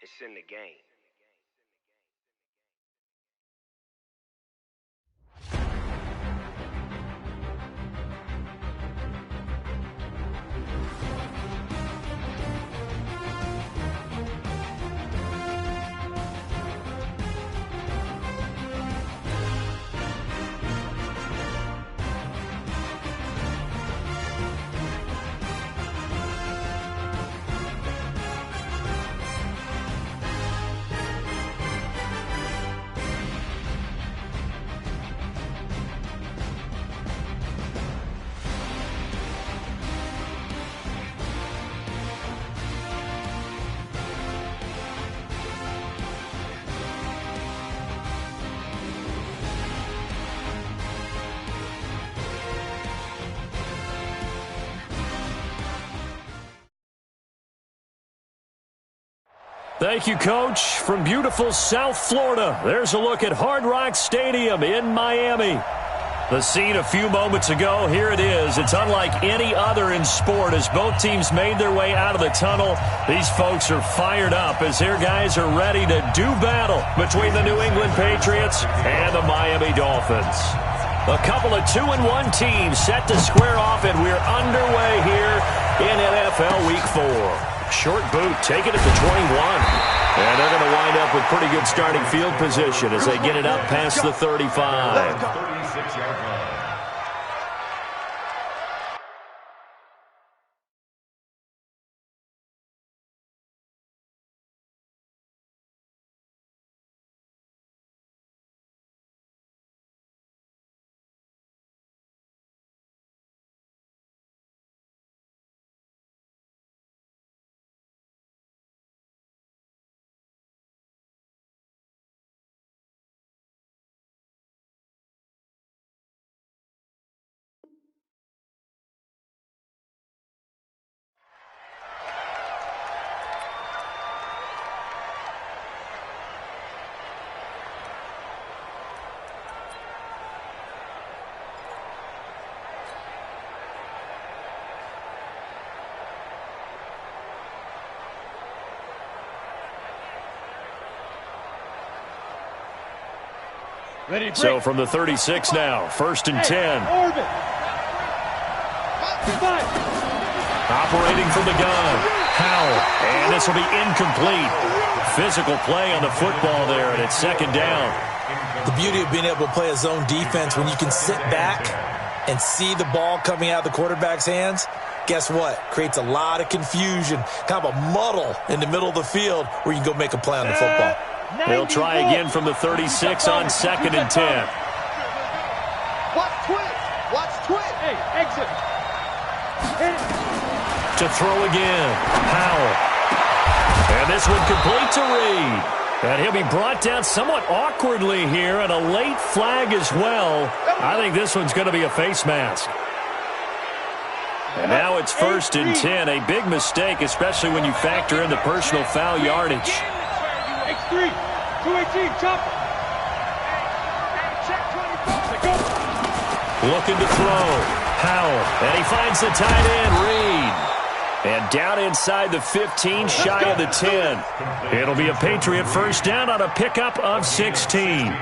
It's in the game. Thank you, Coach. From beautiful South Florida, there's a look at Hard Rock Stadium in Miami. The scene a few moments ago, here it is. It's unlike any other in sport as both teams made their way out of the tunnel. These folks are fired up as their guys are ready to do battle between the New England Patriots and the Miami Dolphins. A couple of 2-1 teams set to square off, and we're underway here in NFL Week 4. Short boot, taken at the 21. And they're going to wind up with pretty good starting field position as they get it up past the 35. 36-yard line. So from the 36 now, 1st and 10. Operating from the gun, Howell, and this will be incomplete. Physical play on the football there, and it's 2nd down. The beauty of being able to play a zone defense when you can sit back and see the ball coming out of the quarterback's hands, guess what? Creates a lot of confusion, kind of a muddle in the middle of the field where you can go make a play on the football. They'll try again from the 36 on 2nd and 10. Watch twist. Watch twist. Hey, exit. To throw again, Howell. And this one complete to Reed. And he'll be brought down somewhat awkwardly here, and a late flag as well. I think this one's going to be a face mask. And now it's 1st and 10. A big mistake, especially when you factor in the personal foul yardage. X3, 218, chopper. Check 24. Looking to throw. Howell. And he finds the tight end, Reed. And down inside the 15, shy of the 10. It'll be a Patriot 1st down on a pickup of 16.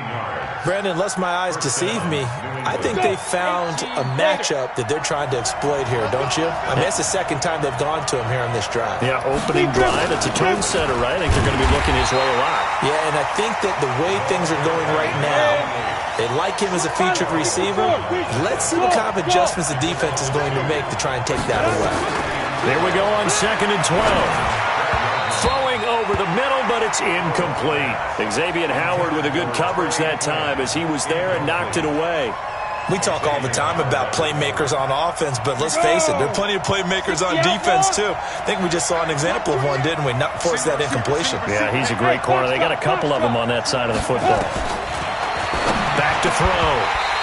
Brandon, unless my eyes deceive me, I think they found a matchup that they're trying to exploit here, don't you? I mean, it's the 2nd time they've gone to him here on this drive. Yeah, opening drive. It's a tone setter, right? I think they're going to be looking his way a lot. Yeah, and I think that the way things are going right now, they like him as a featured receiver. Let's see what kind of adjustments the defense is going to make to try and take that away. There we go on 2nd and 12. Throwing over the middle, but it's incomplete. Xavier Howard with a good coverage that time as he was there and knocked it away. We talk all the time about playmakers on offense, but let's face it, there are plenty of playmakers on defense, too. I think we just saw an example of one, didn't we? Not force that incompletion. Yeah, he's a great corner. They got a couple of them on that side of the football. Back to throw.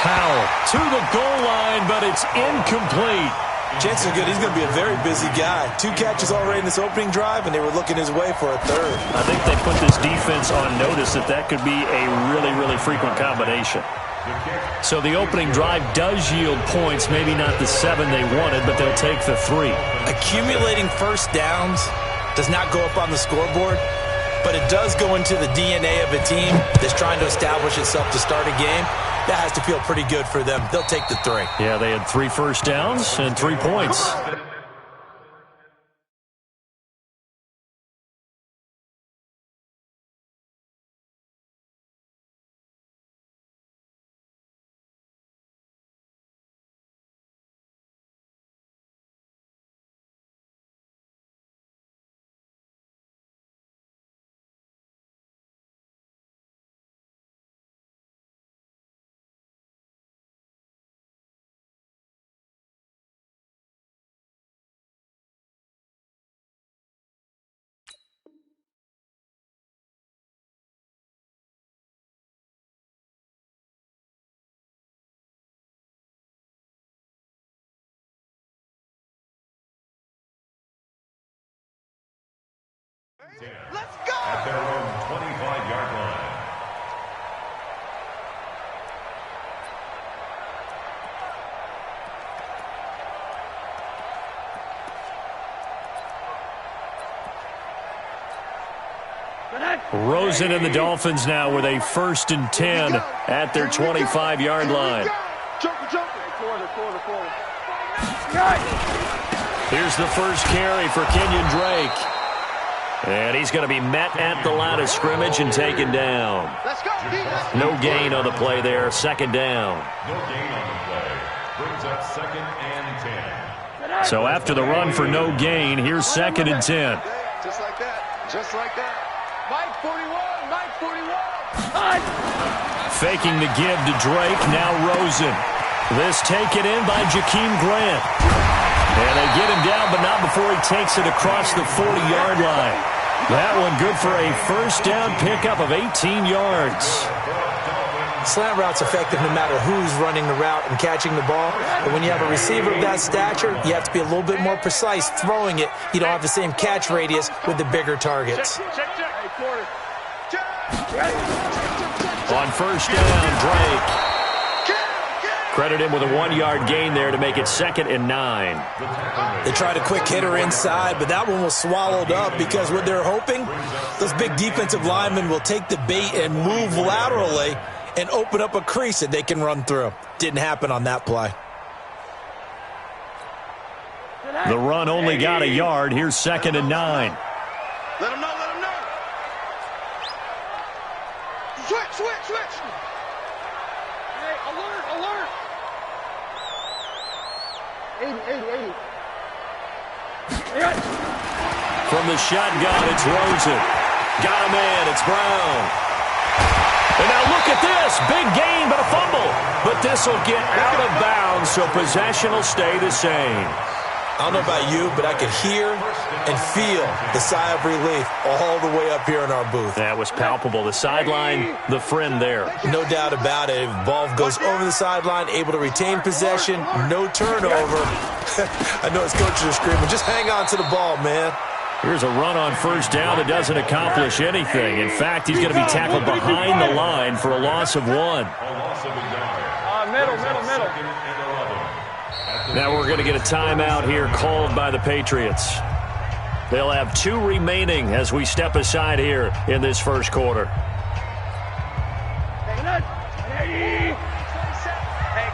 Howell to the goal line, but it's incomplete. Chances are good he's going to be a very busy guy. 2 catches already in this opening drive, and they were looking his way for a 3rd. I think they put this defense on notice that could be a really, really frequent combination. So the opening drive does yield points, maybe not the 7 they wanted, but they'll take the 3. Accumulating 1st downs does not go up on the scoreboard, but it does go into the DNA of a team that's trying to establish itself to start a game. That has to feel pretty good for them. They'll take the 3. Yeah, they had 3 first downs and 3 points. Let's go! At their own 25-yard line. Rosen and the Dolphins now with a 1st and 10 at their 25-yard line. Here's the first carry for Kenyon Drake. And he's going to be met at the line of scrimmage and taken down. No gain on the play there. 2nd down. No gain on the play. Brings up 2nd and 10. So after the run for no gain, here's 2nd and 10. Just like that. Just like that. Mike 41. Mike 41. Faking the give to Drake. Now Rosen. This taken in by Jakeem Grant. And they get him down, but not before he takes it across the 40-yard line. That one good for a 1st down pickup of 18 yards. Slant route's effective no matter who's running the route and catching the ball. But when you have a receiver of that stature, you have to be a little bit more precise throwing it. You don't have the same catch radius with the bigger targets. On 1st down, Drake. Credit him with a 1-yard gain there to make it 2nd and 9. They tried a quick hitter inside, but that one was swallowed up because what they're hoping, those big defensive linemen will take the bait and move laterally and open up a crease that they can run through. Didn't happen on that play. The run only got a yard. Here's 2nd and 9. Let him know, let him know. Switch. Hey, alert. 80. From the shotgun, it's Rosen. Got him in. It's Brown. And now look at this. Big gain, but a fumble. But this will get out of bounds, so possession will stay the same. I don't know about you, but I could hear and feel the sigh of relief all the way up here in our booth. That was palpable. The sideline, the friend there. No doubt about it. If the ball goes over the sideline, able to retain possession, no turnover. I know his coaches are screaming, just hang on to the ball, man. Here's a run on 1st down that doesn't accomplish anything. In fact, he's going to be tackled behind the line for a loss of 1. Middle. Now we're going to get a timeout here called by the Patriots. They'll have 2 remaining as we step aside here in this 1st quarter. Hey,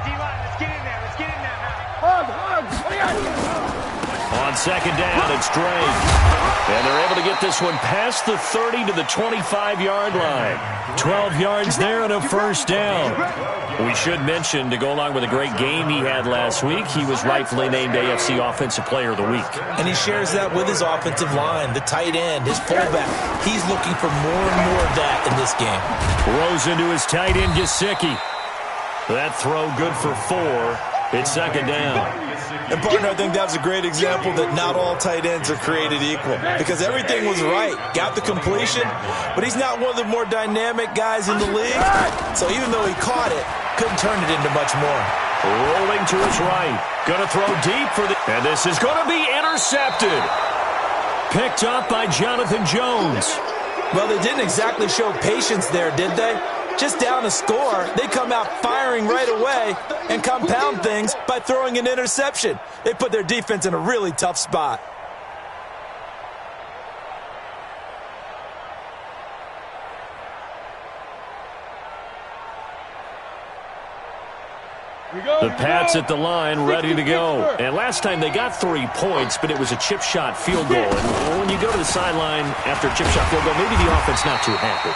D-line, let's get in there. Hug. On 2nd down, it's Drake. And they're able to get this one past the 30 to the 25-yard line. 12 yards there and a 1st down. We should mention, to go along with a great game he had last week, he was rightfully named AFC Offensive Player of the Week. And he shares that with his offensive line, the tight end, his fullback. He's looking for more and more of that in this game. Rosen to his tight end, Gesicki. That throw good for 4. It's 2nd down. And, partner, I think that was a great example that not all tight ends are created equal because everything was right. Got the completion, but he's not one of the more dynamic guys in the league. So even though he caught it, couldn't turn it into much more. Rolling to his right. Going to throw deep for the... And this is going to be intercepted. Picked up by Jonathan Jones. Well, they didn't exactly show patience there, did they? Just down a score, they come out firing right away and compound things by throwing an interception. They put their defense in a really tough spot. The Pats at the line, ready to go. And last time they got 3 points, but it was a chip shot field goal. And when you go to the sideline after a chip shot field goal, maybe the offense not too happy.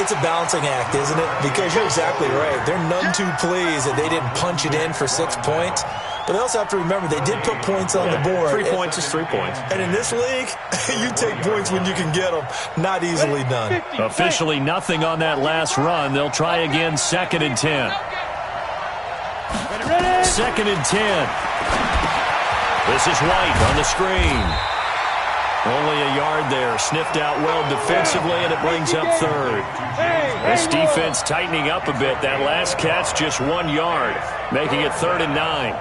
It's a balancing act, isn't it? Because you're exactly right. They're none too pleased that they didn't punch it in for 6 points. But they also have to remember they did put points on the board. 3 points is 3 points. And in this league, you take points when you can get them. Not easily done. Officially nothing on that last run. They'll try again, 2nd and 10. 2nd and 10. This is White on the screen. Only a yard there. Sniffed out well defensively, and it brings up 3rd. This defense tightening up a bit. That last catch just 1 yard, making it 3rd and 9.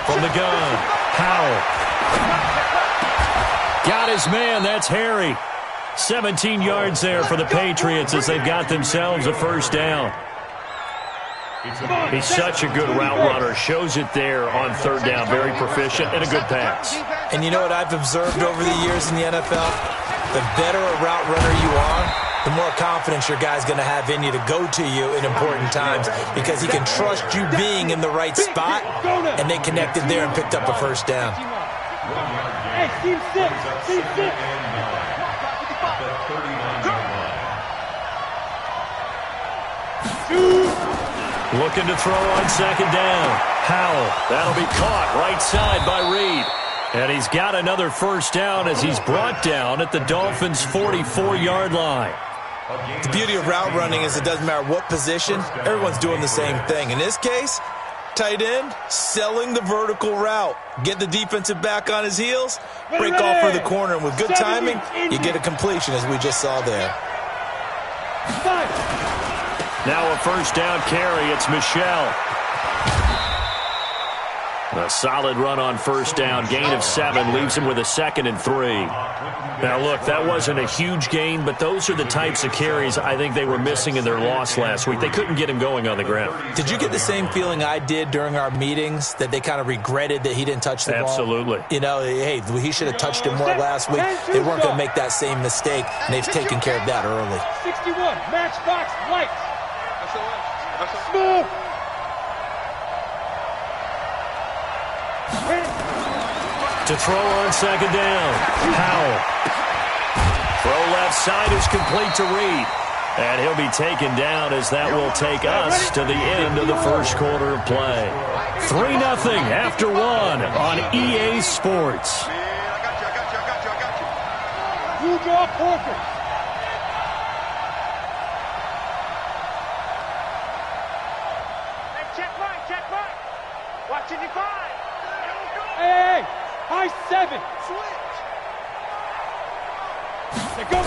From the gun, Howell. Got his man. That's Harry. 17 yards there for the Patriots as they've got themselves a 1st down. He's such a good route runner. Shows it there on 3rd down. Very proficient and a good pass. And you know what I've observed over the years in the NFL? The better a route runner you are, the more confidence your guy's going to have in you to go to you in important times because he can trust you being in the right spot, and they connected there and picked up a 1st down. Hey, team 6, team 6. Looking to throw on 2nd down. Howell. That'll be caught right side by Reed. And he's got another 1st down as he's brought down at the Dolphins' 44-yard line. The beauty of route running is it doesn't matter what position, everyone's doing the same thing. In this case, tight end, selling the vertical route. Get the defensive back on his heels, break off for the corner, and with good timing, you get a completion as we just saw there. Now a 1st down carry. It's Michelle. A solid run on 1st down. Gain of 7 leaves him with a 2nd and 3. Now, look, that wasn't a huge gain, but those are the types of carries I think they were missing in their loss last week. They couldn't get him going on the ground. Did you get the same feeling I did during our meetings, that they kind of regretted that he didn't touch the ball? Absolutely. You know, hey, he should have touched it more last week. They weren't going to make that same mistake, and they've taken care of that early. 61, matchbox, White. Smooth. To throw on 2nd down. Howell. Throw left side is complete to Reed. And he'll be taken down as that will take us to the end of the 1st quarter of play. 3-0 after 1 on EA Sports. You draw Porter. Check right. Watching your 5. Hey, high 7. Switch. They go.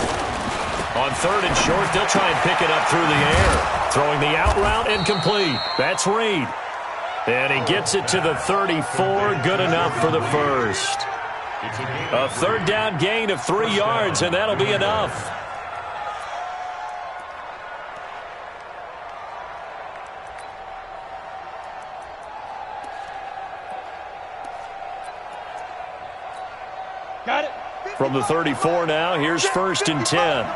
On 3rd and short, they'll try and pick it up through the air. Throwing the out route incomplete. That's Reed. And he gets it to the 34. Good enough for the 1st. A 3rd down gain of 3 yards, and that'll be enough. Got it. From the 34 now, here's 1st and 10. I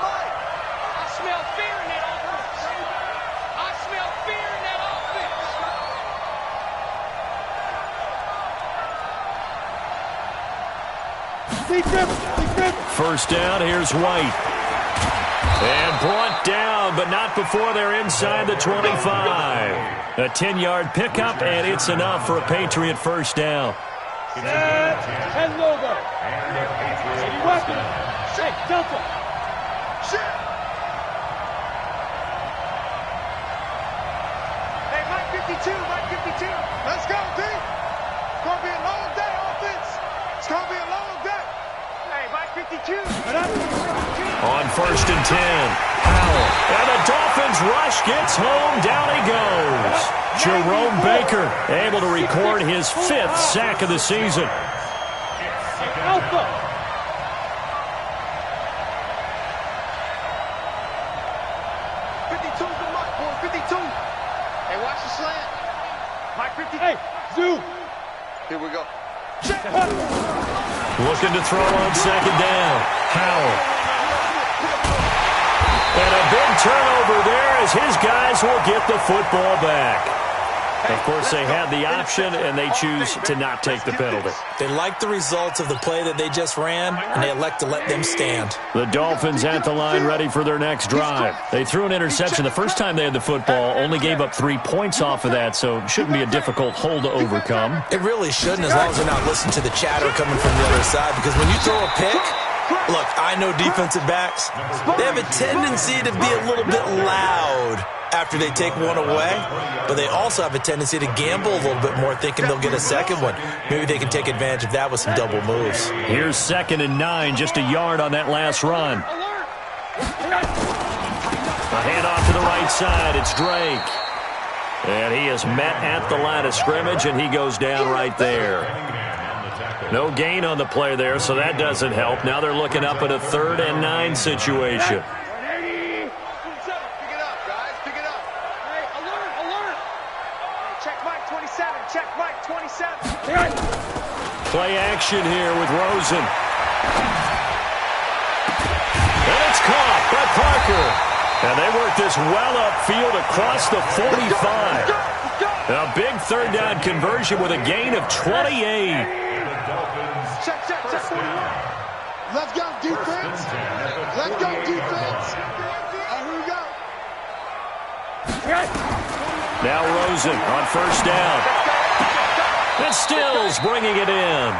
smell fear in that offense. I smell fear in that offense. 1st down, here's White. And brought down, but not before they're inside the 25. A 10-yard pickup, and it's enough for a Patriot 1st down. And logo. Any weapon. Hey, Delta. Shit. Hey, Mike 52, Mike 52. Let's go, D. It's going to be a long day, offense. It's going to be a long day. Hey, Mike 52. On 1st and 10, Howell. And the Dolphins rush gets home. Down he goes. Jerome Baker able to record his 5th sack of the season. Alpha. Hey, watch the slant. Mike 50. Hey, Zoo. Here we go. Looking to throw on 2nd down. Howell. And a big turnover there as his guys will get the football back. Of course, they had the option, and they choose to not take the penalty. They like the results of the play that they just ran, and they elect to let them stand. The Dolphins at the line ready for their next drive. They threw an interception the first time they had the football, only gave up 3 points off of that, so it shouldn't be a difficult hole to overcome. It really shouldn't, as long as they're not listening to the chatter coming from the other side, because when you throw a pick, look, I know defensive backs, they have a tendency to be a little bit loud after they take one away, but they also have a tendency to gamble a little bit more, thinking they'll get a second one. Maybe they can take advantage of that with some double moves. Here's 2nd and 9, just a yard on that last run. A handoff to the right side, it's Drake. And he is met at the line of scrimmage, and he goes down right there. No gain on the play there, so that doesn't help. Now they're looking up at a 3rd and 9 situation. Play action here with Rosen. And it's caught by Parker. And they work this well upfield across the 45. A big 3rd down conversion with a gain of 28. Check, 41. Let's go, defense. Let's go, defense. Here we go. Now Rosen on 1st down. And Stills bringing it in.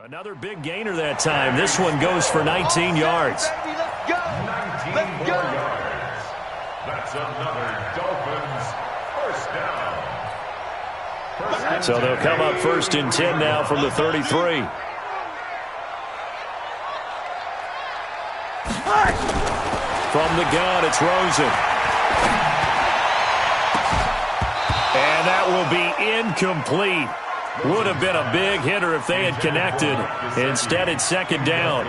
Another big gainer that time. This one goes for 19 yards. 19 more yards. That's another Dolphins first down. So they'll come up 1st and 10 now from the 33. From the gun, it's Rosen. And that will be incomplete. Would have been a big hitter if they had connected. Instead, it's 2nd down.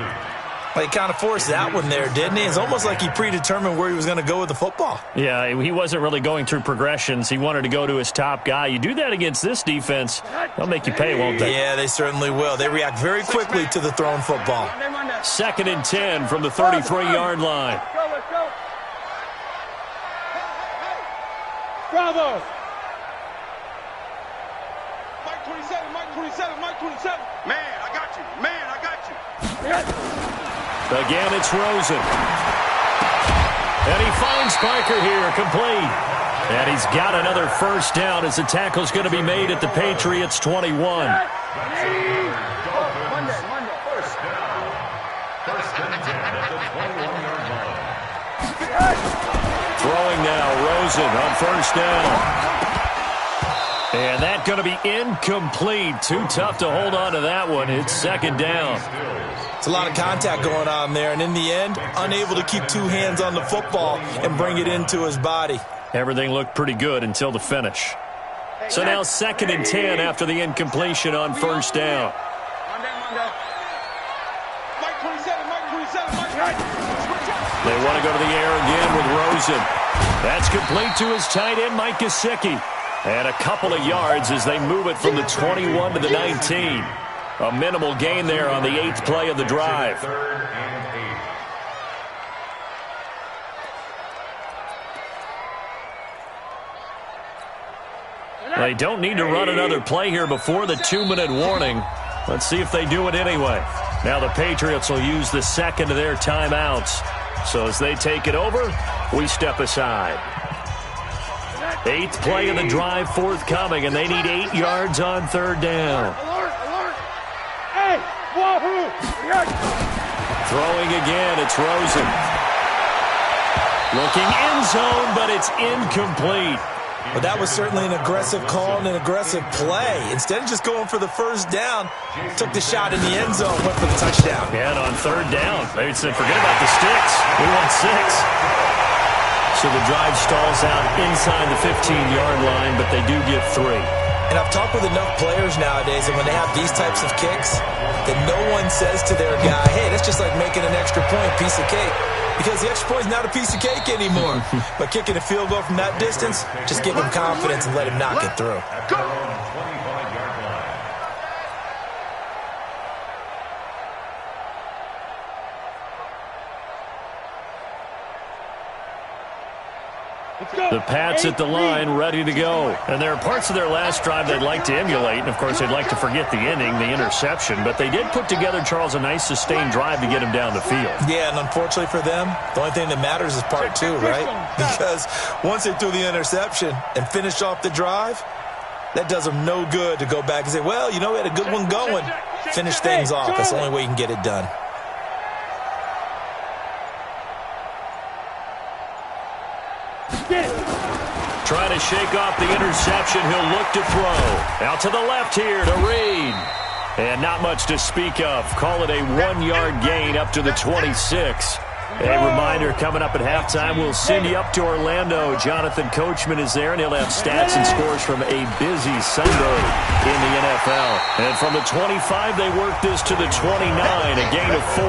Well, he kind of forced that one there, didn't he? It's almost like he predetermined where he was going to go with the football. Yeah, he wasn't really going through progressions. He wanted to go to his top guy. You do that against this defense, they'll make you pay, won't they? Yeah, they certainly will. They react very quickly to the thrown football. 2nd and 10 from the 33-yard line. Let's go. Bravo. Mike 27. Man, I got you. Again, it's Rosen. And he finds Parker here, complete. And he's got another 1st down as the tackle's going to be made at the Patriots' 21. Monday. First down. 1st and 10 at the 21-yard line. Throwing now, Rosen on 1st down. And that's going to be incomplete. Too tough to hold on to that one. It's 2nd down. It's a lot of contact going on there, and in the end, unable to keep 2 hands on the football and bring it into his body. Everything looked pretty good until the finish. So now 2nd and 10 after the incompletion on 1st down. Mike 27. They want to go to the air again with Rosen. That's complete to his tight end, Mike Gesicki. And a couple of yards as they move it from the 21 to the 19. A minimal gain there on the 8th play of the drive. 3rd and 8. They don't need to run another play here before the 2-minute warning. Let's see if they do it anyway. Now the Patriots will use the 2nd of their timeouts. So as they take it over, we step aside. 8th play of the drive forthcoming, and they need 8 yards on 3rd down. Hey, wahoo! Throwing again, it's Rosen. Looking end zone, but it's incomplete. But that was certainly an aggressive call and an aggressive play. Instead of just going for the 1st down, took the shot in the end zone, went for the touchdown. And on 3rd down, they said, forget about the sticks. We want 6. So the drive stalls out inside the 15-yard line, but they do get 3. And I've talked with enough players nowadays that when they have these types of kicks, that no one says to their guy, hey, that's just like making an extra point, piece of cake. Because the extra point is not a piece of cake anymore. But kicking a field goal from that distance, just give him confidence and let him knock it through. The Pats at the line, ready to go. And there are parts of their last drive they'd like to emulate. And, of course, they'd like to forget the inning, the interception. But they did put together, Charles, a nice sustained drive to get him down the field. Yeah, and unfortunately for them, the only thing that matters is part two, right? Because once they threw the interception and finished off the drive, that does them no good to go back and say, well, you know, we had a good one going. Finish things off. That's the only way you can get it done. Trying to shake off the interception. He'll look to throw. Out to the left here to Reed. And not much to speak of. Call it a 1-yard gain up to the 26. A reminder, coming up at halftime, we'll send you up to Orlando. Jonathan Coachman is there, and he'll have stats and scores from a busy Sunday in the NFL. And from the 25, they work this to the 29, a gain of 4.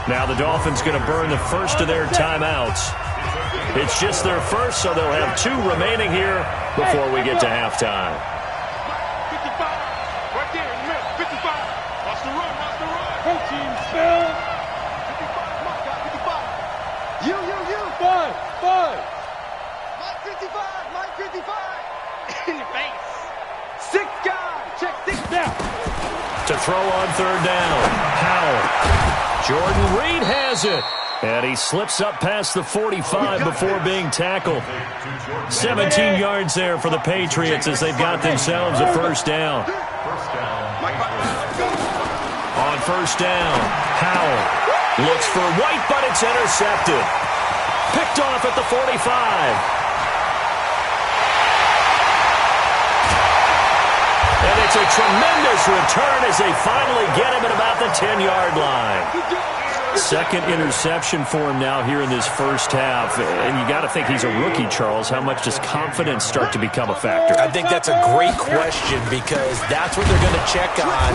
Now the Dolphins going to burn the first of their timeouts. It's just their first, so they'll have 2 remaining here before we get to halftime. 55, right there in the middle, 55. Watch the run, watch the run. Whole team spell. 55, my God, 55. You. 5. Mike 55, Mike 55. In the face. 6 guys, check 6 down. To throw on third down, Powell. Jordan Reed has it. And he slips up past the 45 before being tackled. 17 yards there for the Patriots as they've got themselves a first down. On first down, Powell looks for White, but it's intercepted. Picked off at the 45. And it's a tremendous return as they finally get him at about the 10-yard line. Second interception for him now here in this first half. And you got to think he's a rookie, Charles. How much does confidence start to become a factor? I think that's a great question because that's what they're going to check on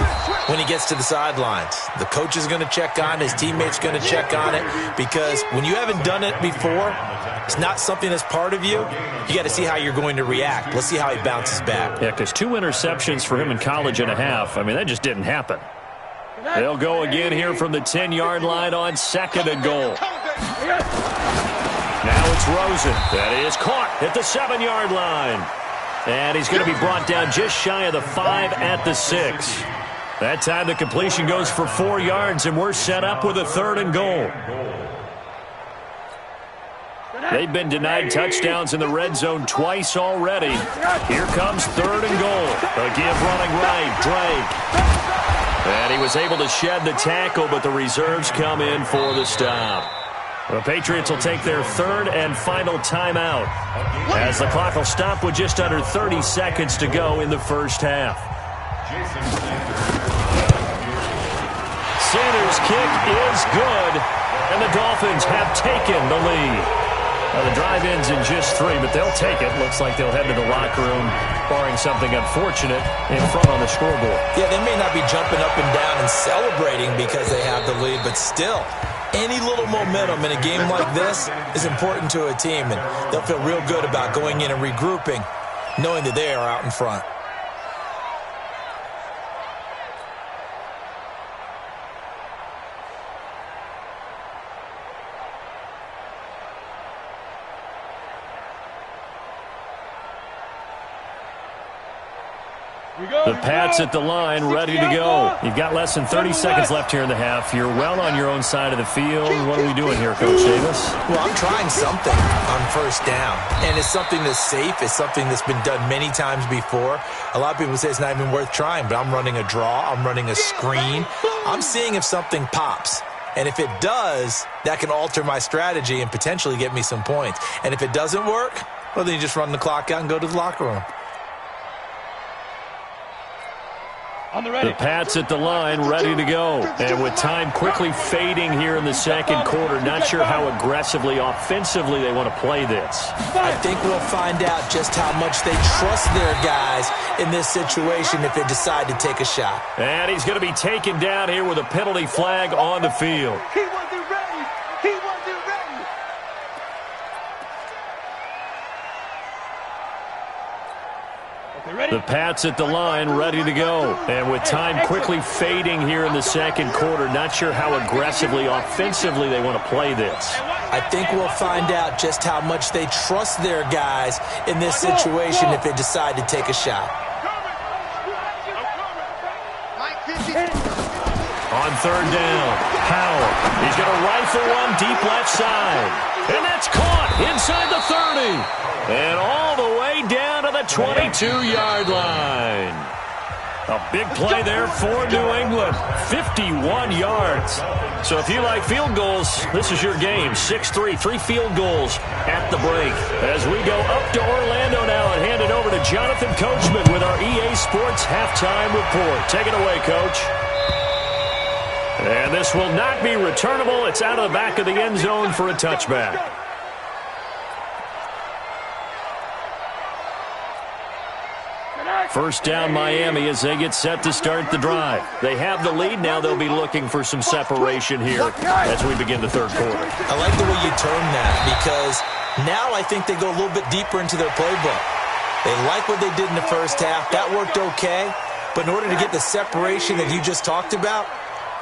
when he gets to the sidelines. The coach is going to check on, his teammates going to check on it because when you haven't done it before, it's not something that's part of you. You got to see how you're going to react. Let's see how he bounces back. Yeah, because 2 interceptions for him in college and a half. I mean, that just didn't happen. They'll go again here from the 10-yard line on second and goal. Now it's Rosen. That is caught at the 7-yard line. And he's going to be brought down just shy of the 5 at the 6. That time the completion goes for 4 yards, and we're set up with a 3rd and goal. They've been denied touchdowns in the red zone twice already. Here comes 3rd and goal. A give running right, Drake. And he was able to shed the tackle, but the reserves come in for the stop. The Patriots will take their 3rd and final timeout as the clock will stop with just under 30 seconds to go in the first half. Sanders' kick is good, and the Dolphins have taken the lead. Now, the drive ends in just 3, but they'll take it. Looks like they'll head to the locker room, barring something unfortunate, in front on the scoreboard. Yeah, they may not be jumping up and down and celebrating because they have the lead, but still, any little momentum in a game like this is important to a team, and they'll feel real good about going in and regrouping, knowing that they are out in front. The Pats at the line, ready to go. You've got less than 30 seconds left here in the half. You're well on your own side of the field. What are we doing here, Coach Davis? Well, I'm trying something on first down, and it's something that's safe. It's something that's been done many times before. A lot of people say it's not even worth trying, but I'm running a draw. I'm running a screen. I'm seeing if something pops. And if it does, that can alter my strategy and potentially get me some points. And if it doesn't work, well, then you just run the clock out and go to the locker room. The Pats at the line, ready to go. And with time quickly fading here in the second quarter, not sure how aggressively, offensively they want to play this. I think we'll find out just how much they trust their guys in this situation if they decide to take a shot. And he's going to be taken down here with a penalty flag on the field. He wasn't ready. He wasn't ready. The Pats at the line, ready to go. And with time quickly fading here in the second quarter, not sure how aggressively, offensively they want to play this. I think we'll find out just how much they trust their guys in this situation if they decide to take a shot. On third down, Powell. He's going to rifle one deep left side. And that's caught inside the 30. And all the way down to the 22-yard line. A big play there for New England. 51 yards. So if you like field goals, this is your game. 6-3, 3 field goals at the break. As we go up to Orlando now and hand it over to Jonathan Coachman with our EA Sports Halftime Report. Take it away, Coach. And this will not be returnable. It's out of the back of the end zone for a touchback. First down, Miami, as they get set to start the drive. They have the lead. Now they'll be looking for some separation here as we begin the third quarter. I like the way you term that because now I think they go a little bit deeper into their playbook. They like what they did in the first half. That worked okay. But in order to get the separation that you just talked about,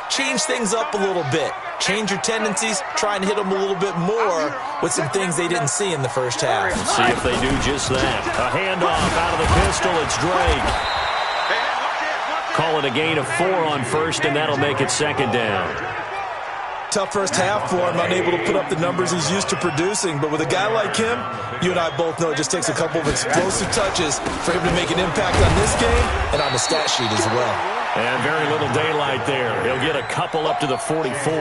change things up a little bit. Change your tendencies, try and hit them a little bit more with some things they didn't see in the first half. Let's see if they do just that. A handoff out of the pistol. It's Drake. Call it a gain of 4 on first, and that'll make it second down. Tough first half for him, unable to put up the numbers he's used to producing. But with a guy like him, you and I both know it just takes a couple of explosive touches for him to make an impact on this game and on the stat sheet as well. And very little daylight there. He'll get a couple up to the 44.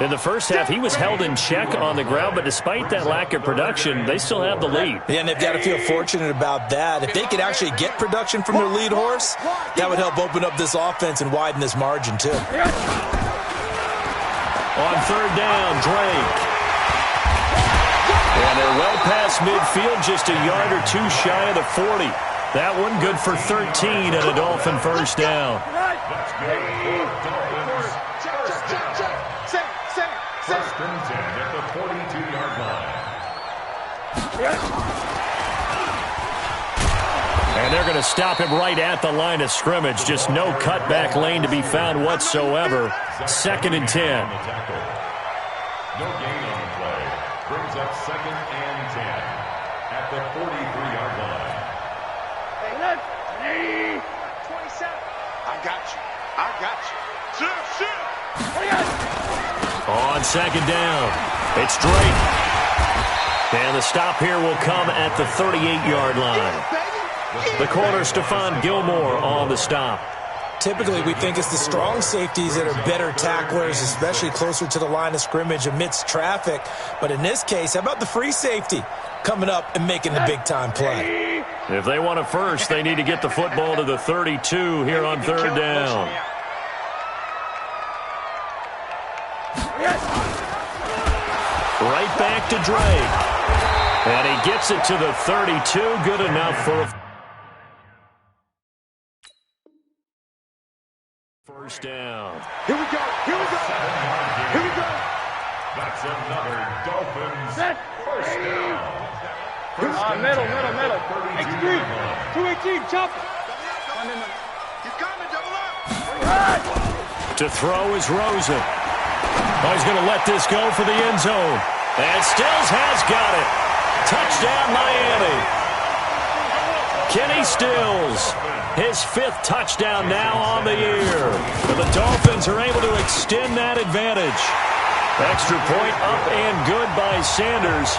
In the first half, he was held in check on the ground, but despite that lack of production, they still have the lead. Yeah, and they've got to feel fortunate about that. If they could actually get production from their lead horse, that would help open up this offense and widen this margin, too. On third down, Drake. And they're well past midfield, just a yard or two shy of the 40. That one good for 13 and a Dolphin first down. First and 10 at the 42-yard line. And they're going to stop him right at the line of scrimmage. Just no cutback lane to be found whatsoever. Second and 10. No gain on the play. Brings up second and 10 at the 43-yard line. 27. I got you. I got you. Shit. On second down, it's Drake. And the stop here will come at the 38-yard line. The corner, Stephon Gilmore, on the stop. Typically, we think it's the strong safeties that are better tacklers, especially closer to the line of scrimmage amidst traffic. But in this case, how about the free safety coming up and making the big-time play? If they want it first, they need to get the football to the 32 here on third down. Right back to Drake. And he gets it to the 32. Good enough for a first down. Here we go. Here we go. Here we go. That's another Dolphins first down. Middle. X3. 218. Chop. He's coming. Double up. To throw is Rosen. Oh, he's going to let this go for the end zone. And Stills has got it. Touchdown, Miami. Kenny Stills, his 5th touchdown now on the year. And the Dolphins are able to extend that advantage. Extra point up and good by Sanders.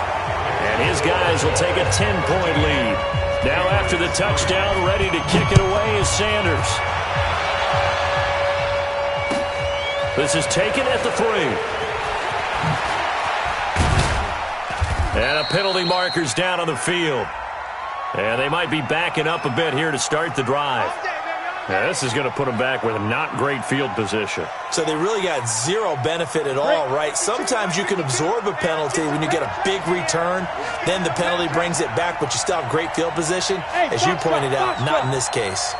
And his guys will take a 10-point lead. Now after the touchdown, ready to kick it away is Sanders. This is taken at the 3. And a penalty marker's down on the field. And they might be backing up a bit here to start the drive. Now, this is going to put them back with a not great field position. So they really got zero benefit at all, right? Sometimes you can absorb a penalty when you get a big return. Then the penalty brings it back, but you still have great field position. As you pointed out, not in this case.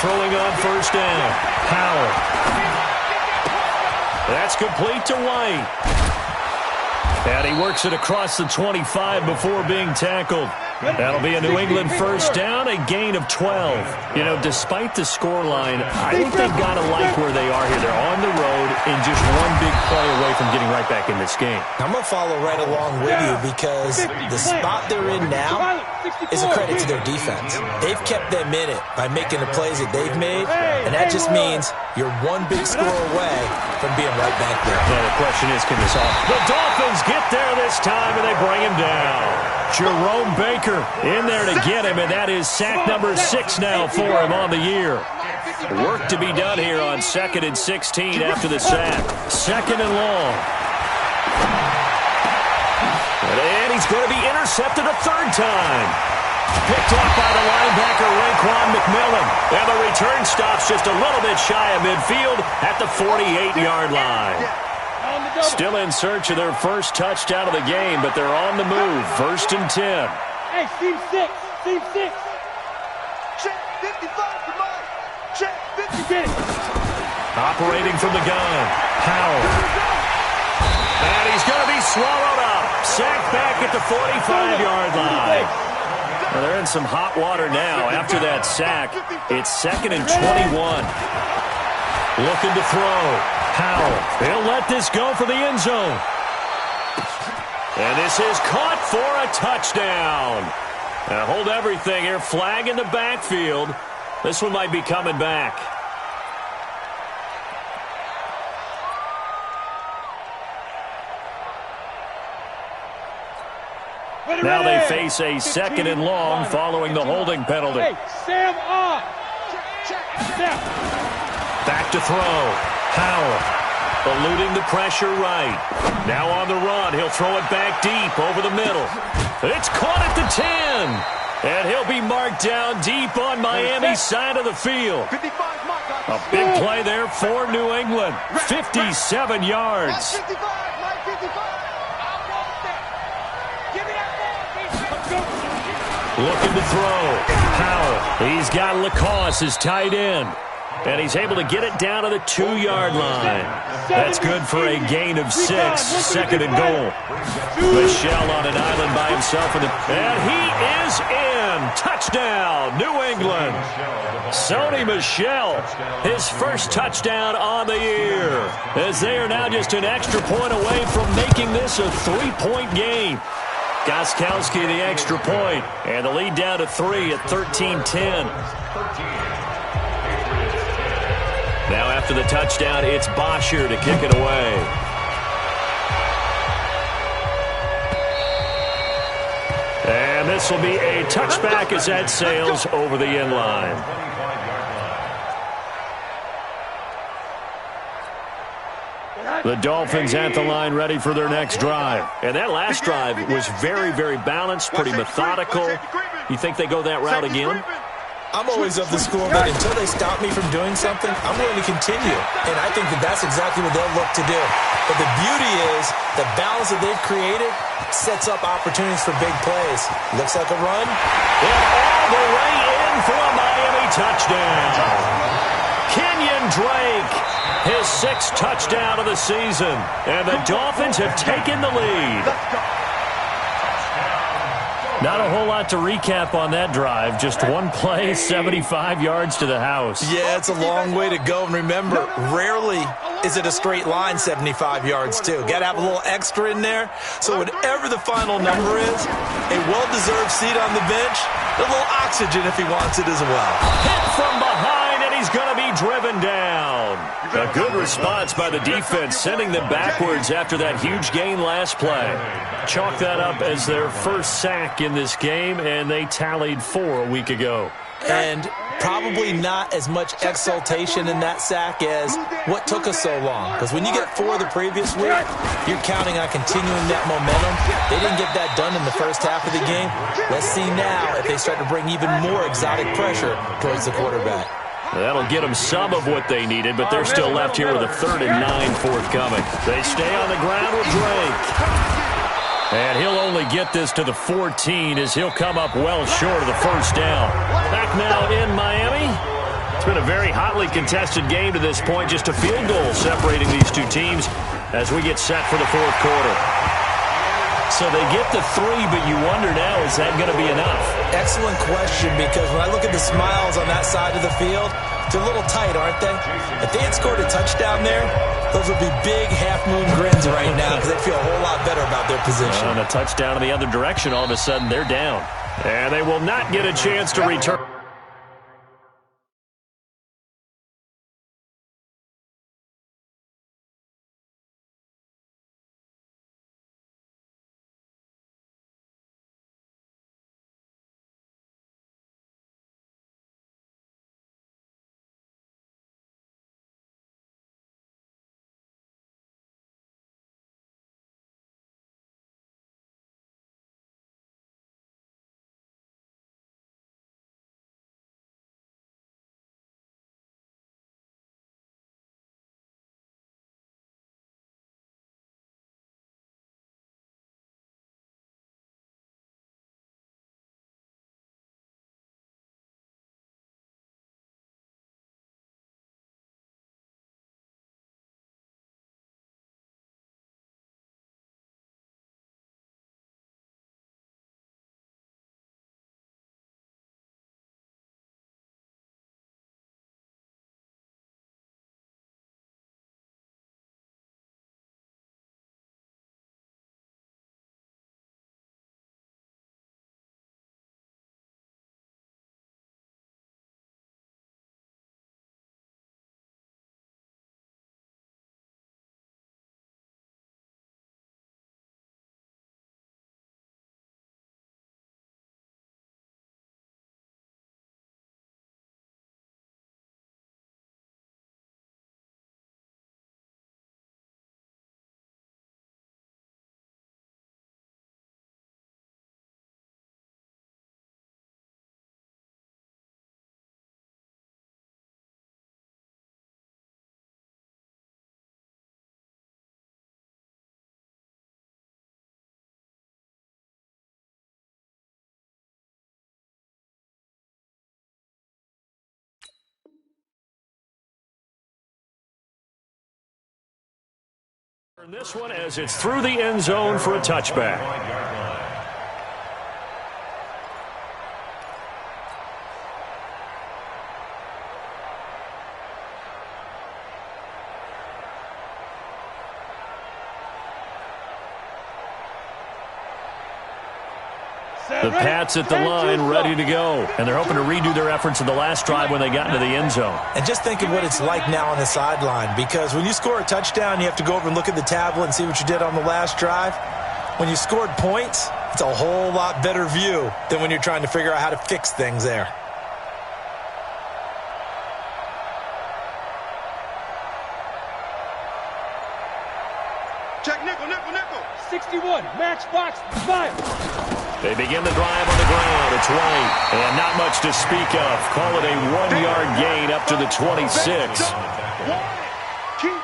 Throwing on first down. Howell. That's complete to White. And he works it across the 25 before being tackled. That'll be a New England first down, a gain of 12. You know, despite the scoreline, I think they've got to like where they are here. They're on the road and just one big play away from getting right back in this game. I'm going to follow right along with you because the spot they're in now is a credit to their defense. They've kept them in it by making the plays that they've made, and that just means you're one big score away from being right back there. Now the question is, can this all... The Dolphins get there this time, and they bring him down. Jerome Baker in there to get him, and that is sack number 6 now for him on the year. Work to be done here on 2nd and 16 after the sack. 2nd and long. And he's going to be intercepted a third time. Picked off by the linebacker, Raekwon McMillan. And the return stops just a little bit shy of midfield at the 48-yard line. Still in search of their first touchdown of the game, but they're on the move. 1st and 10. Hey, team 6. Team 6. Check 55 for Mike. Check 50. Operating from the gun. Howell. And he's going to be swallowed up. Sacked back at the 45-yard line. Well, they're in some hot water now. After that sack, it's 2nd and 21. Looking to throw. Howell. He'll let this go for the end zone. And this is caught for a touchdown. Now hold everything here. Flag in the backfield. This one might be coming back. Now they face a 2nd and long following the holding penalty. Hey, Sam on. Back to throw. Howell eluding the pressure right. Now on the run. He'll throw it back deep over the middle. It's caught at the 10. And he'll be marked down deep on Miami's side of the field. A big play there for New England. 57 yards. Looking to throw. Howell. He's got Lacoste, his tight end. And he's able to get it down to the 2-yard line. That's good for a gain of 6. 2nd and goal. Michel on an island by himself. And he is in. Touchdown, New England. Sony Michel, his first touchdown on the year. As they are now just an extra point away from making this a 3-point game. Gostkowski the extra point. And the lead down to 3 at 13-10. Now after the touchdown, it's Bosher to kick it away. And this will be a touchback as that sails over the end line. The Dolphins at the line ready for their next drive. And that last drive was very, very balanced, pretty methodical. You think they go that route again? I'm always of the school that until they stop me from doing something, I'm going to continue. And I think that that's exactly what they'll look to do. But the beauty is the balance that they've created sets up opportunities for big plays. Looks like a run. And all the way in for a Miami touchdown. Kenyon Drake, his 6th touchdown of the season. And the Dolphins have taken the lead. Not a whole lot to recap on that drive. Just one play, 75 yards to the house. Yeah, it's a long way to go. And remember, rarely is it a straight line 75 yards, too. Got to have a little extra in there. So whatever the final number is, a well-deserved seat on the bench, a little oxygen if he wants it as well. Hit from behind, and he's going to be driven down. A good response by the defense, sending them backwards after that huge gain last play. Chalk that up as their first sack in this game, and they tallied 4 a week ago. And probably not as much exultation in that sack as what took us so long. Because when you get 4 the previous week, you're counting on continuing that momentum. They didn't get that done in the first half of the game. Let's see now if they start to bring even more exotic pressure towards the quarterback. That'll get them some of what they needed, but they're still left here with a 3rd and 9 forthcoming. They stay on the ground with Drake. And he'll only get this to the 14 as he'll come up well short of the first down. Back now in Miami. It's been a very hotly contested game to this point. Just a field goal separating these two teams as we get set for the 4th quarter. So they get the 3, but you wonder now, is that going to be enough? Excellent question, because when I look at the smiles on that side of the field, they're a little tight, aren't they? If they had scored a touchdown there, those would be big half-moon grins right now because they feel a whole lot better about their position. On a touchdown in the other direction, all of a sudden they're down. And they will not get a chance to return. This one as it's through the end zone for a touchback. The Pats at the line, ready to go. And they're hoping to redo their efforts in the last drive when they got into the end zone. And just think of what it's like now on the sideline, because when you score a touchdown, you have to go over and look at the tablet and see what you did on the last drive. When you scored points, it's a whole lot better view than when you're trying to figure out how to fix things there. Check nickel, nickel, nickel. 61, matchbox, 5. They begin the drive on the ground. It's White, and not much to speak of. Call it a 1-yard gain up to the 26.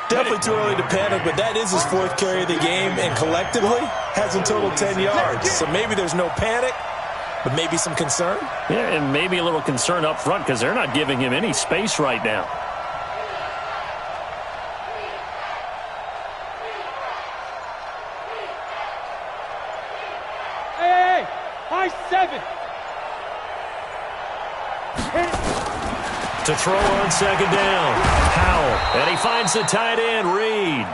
Definitely too early to panic, but that is his 4th carry of the game, and collectively has in total 10 yards. So maybe there's no panic, but maybe some concern. Yeah, and maybe a little concern up front because they're not giving him any space right now. Hey, high 7. To throw on second down, Howell, and he finds the tight end, Reed.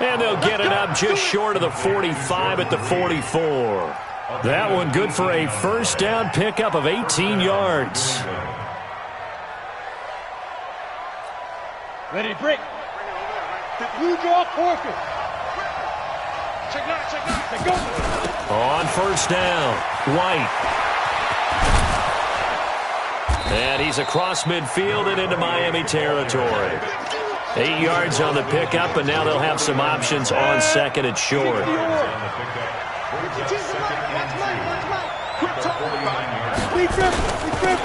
And they'll get it up just short of the 45 at the 44. That one good for a first down pickup of 18 yards. Ready to break. Blue draw, Corker. Check now. Go. On first down, White. And he's across midfield and into Miami territory. 8 yards on the pickup, and now they'll have some options on second and short.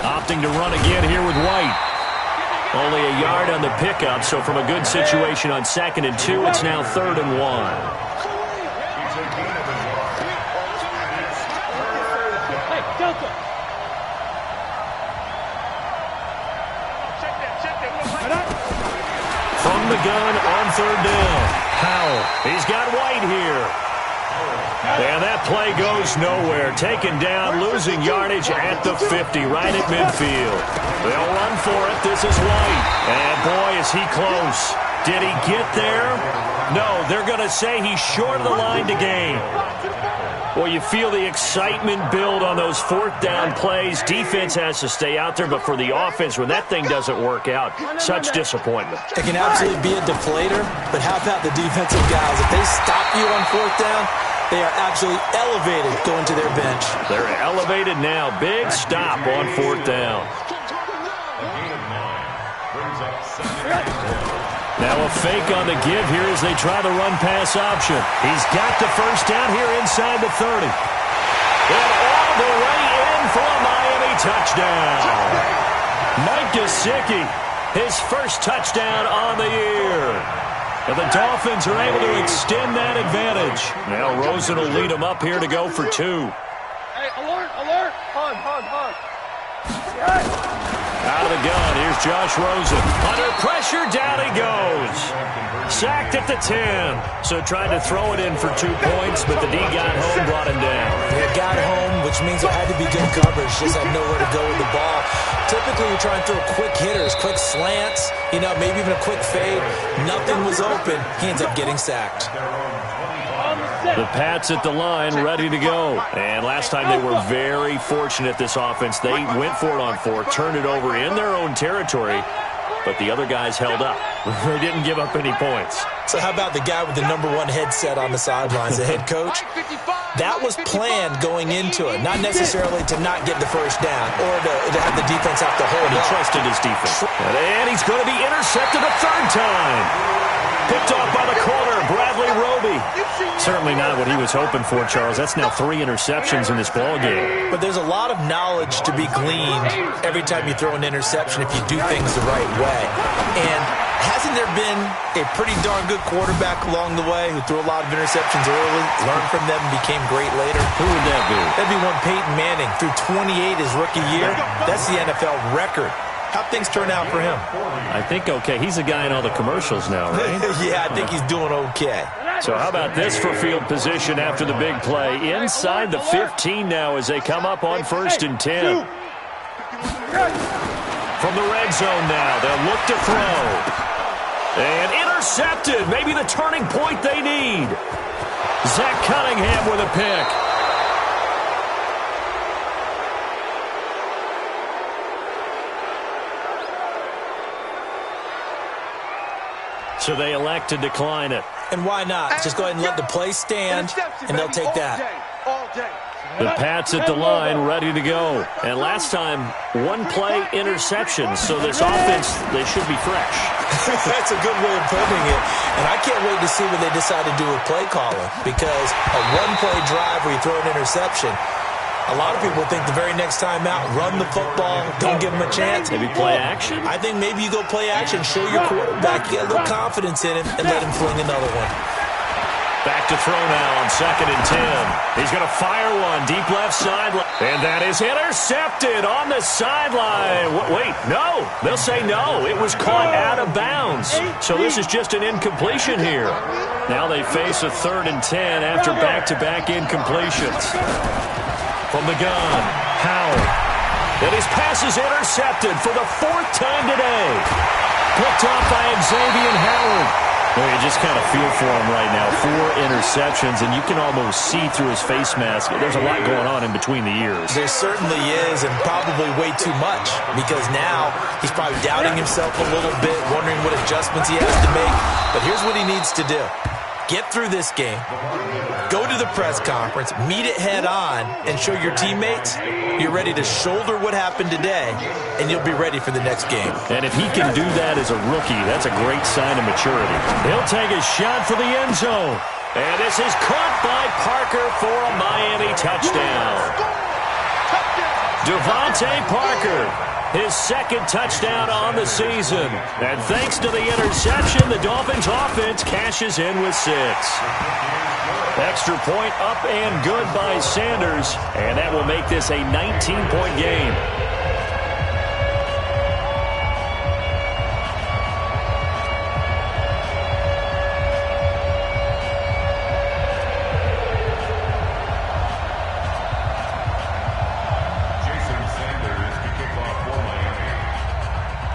Opting to run again here with White. Only a yard on the pickup, so from a good situation on 2nd and 2, it's now 3rd and 1. Hey, Delta. From the gun on 3rd down. Howell. He's got White here. And that play goes nowhere. Taken down, losing yardage at the 50, right at midfield. They'll run for it. This is White. And boy, is he close. Did he get there? No, they're going to say he's short of the line to gain. Well, you feel the excitement build on those 4th down plays. Defense has to stay out there, but for the offense, when that thing doesn't work out, such disappointment. It can absolutely be a deflator, but how about the defensive guys? If they stop you on 4th down, they are absolutely elevated going to their bench. They're elevated now. Big stop on 4th down. Now a fake on the give here as they try the run-pass option. He's got the 1st down here inside the 30. And all the way in for a Miami touchdown. Mike Gesicki, his first touchdown on the year. And the Dolphins are able to extend that advantage. Now Rosen will lead them up here to go for 2. Hey, alert, alert. Hard. Out of the gun, here's Josh Rosen. Under pressure, down he goes. Sacked at the 10. So tried to throw it in for 2 points, but the D got home, brought him down. It got home, which means there had to be good coverage. Just had nowhere to go with the ball. Typically, you're trying to throw quick hitters, quick slants, maybe even a quick fade. Nothing was open. He ends up getting sacked. The Pats at the line, ready to go. And last time they were very fortunate, this offense. They went for it on 4, turned it over in their own territory, but the other guys held up. They didn't give up any points. So how about the guy with the #1 headset on the sidelines, the head coach? That was planned going into it, not necessarily to not get the 1st down or to have the defense have to hold He up. trusted his defense. And he's going to be intercepted a 3rd time. Picked off by the corner, Bradley Roby. Certainly not what he was hoping for, Charles. That's now 3 interceptions in this ballgame. But there's a lot of knowledge to be gleaned every time you throw an interception if you do things the right way. And hasn't there been a pretty darn good quarterback along the way who threw a lot of interceptions early, learned from them, and became great later? Who would that be? That'd be one Peyton Manning. Threw 28 his rookie year. That's the NFL record. How'd things turn out for him? I think okay. He's a guy in all the commercials now, right? Yeah, I think he's doing okay. So how about this for field position after the big play? Inside the 15 now as they come up on 1st and 10. From the red zone now, they'll look to throw. And intercepted. Maybe the turning point they need. Zach Cunningham with a pick. So they elect to decline it. And why not? Just go ahead and let the play stand, and they'll take that. The Pats at the line, ready to go. And last time, 1 play interception. So this offense, they should be fresh. That's a good way of putting it. And I can't wait to see what they decide to do with play calling. Because a 1-play drive where you throw an interception, a lot of people think the very next time out, run the football, don't give them a chance. Maybe play action? I think maybe you go play action, show your quarterback, get a little confidence in him, and let him fling another one. Back to throw now on 2nd and 10. He's going to fire one deep left sideline. And that is intercepted on the sideline. Wait, no. They'll say no. It was caught out of bounds. So this is just an incompletion here. Now they face a 3rd and 10 after back-to-back incompletions. From the gun, Howell. And his pass is intercepted for the 4th time today. Picked off by Xavier Howard. Well, you just kind of feel for him right now. 4 interceptions, and you can almost see through his face mask. There's a lot going on in between the ears. There certainly is, and probably way too much, because now he's probably doubting himself a little bit, wondering what adjustments he has to make. But here's what he needs to do. get through this game, go to the press conference, meet it head on, and show your teammates you're ready to shoulder what happened today, and you'll be ready for the next game. And if he can do that as a rookie, that's a great sign of maturity. He'll take a shot for the end zone. And this is caught by Parker for a Miami touchdown. Devontae Parker, his second touchdown on the season. And thanks to the interception, the Dolphins offense cashes in with 6. Extra point up and good by Sanders, and that will make this a 19-point game.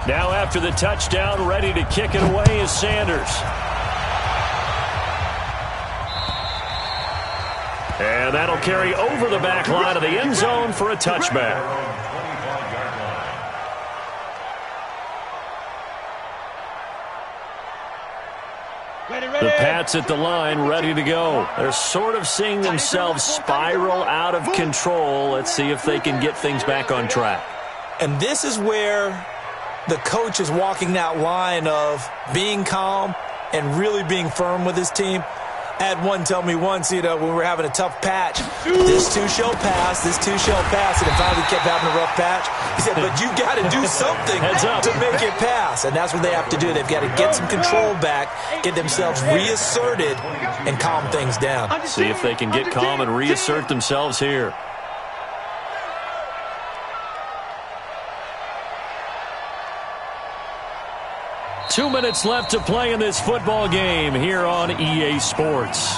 Now after the touchdown, ready to kick it away is Sanders. And that'll carry over the back line of the end zone for a touchback. The Pats at the line, ready to go. They're sort of seeing themselves spiral out of control. Let's see if they can get things back on track. And this is where the coach is walking that line of being calm and really being firm with his team. I had one tell me once, when we were having a tough patch, this too shall pass, this too shall pass, and it finally kept having a rough patch. He said, but you got to do something to make it pass, and that's what they have to do. They've got to get some control back, get themselves reasserted, and calm things down. See if they can get calm and reassert themselves here. Two minutes left to play in this football game here on EA Sports.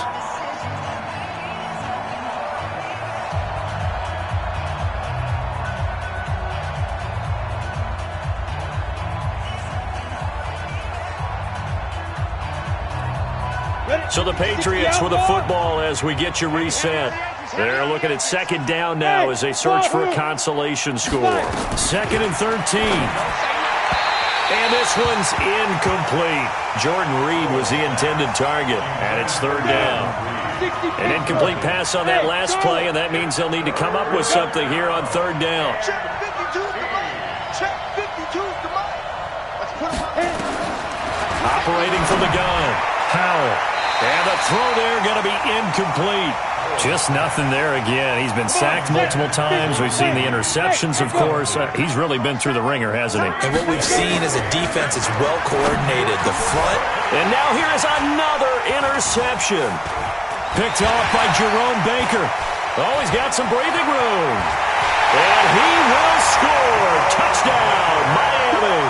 So the Patriots with the football as we get you reset. They're looking at second down now as they search for a consolation score. 2nd and 13. And this one's incomplete. Jordan Reed was the intended target, and it's 3rd down. An incomplete pass on that last play, and that means they'll need to come up with something here on 3rd down. Operating from the gun, Howell. And the throw there going to be incomplete. Just nothing there again. He's been sacked multiple times. We've seen the interceptions, of course. He's really been through the ringer, hasn't he? And what we've seen is a defense that's well coordinated. The front. And now here is another interception. Picked off by Jerome Baker. Oh, he's got some breathing room. And he will score. Touchdown, Miami.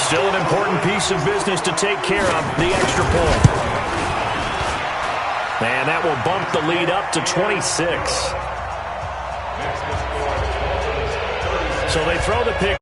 Still an important piece of business to take care of, the extra point. And that will bump the lead up to 26. So they throw the pick.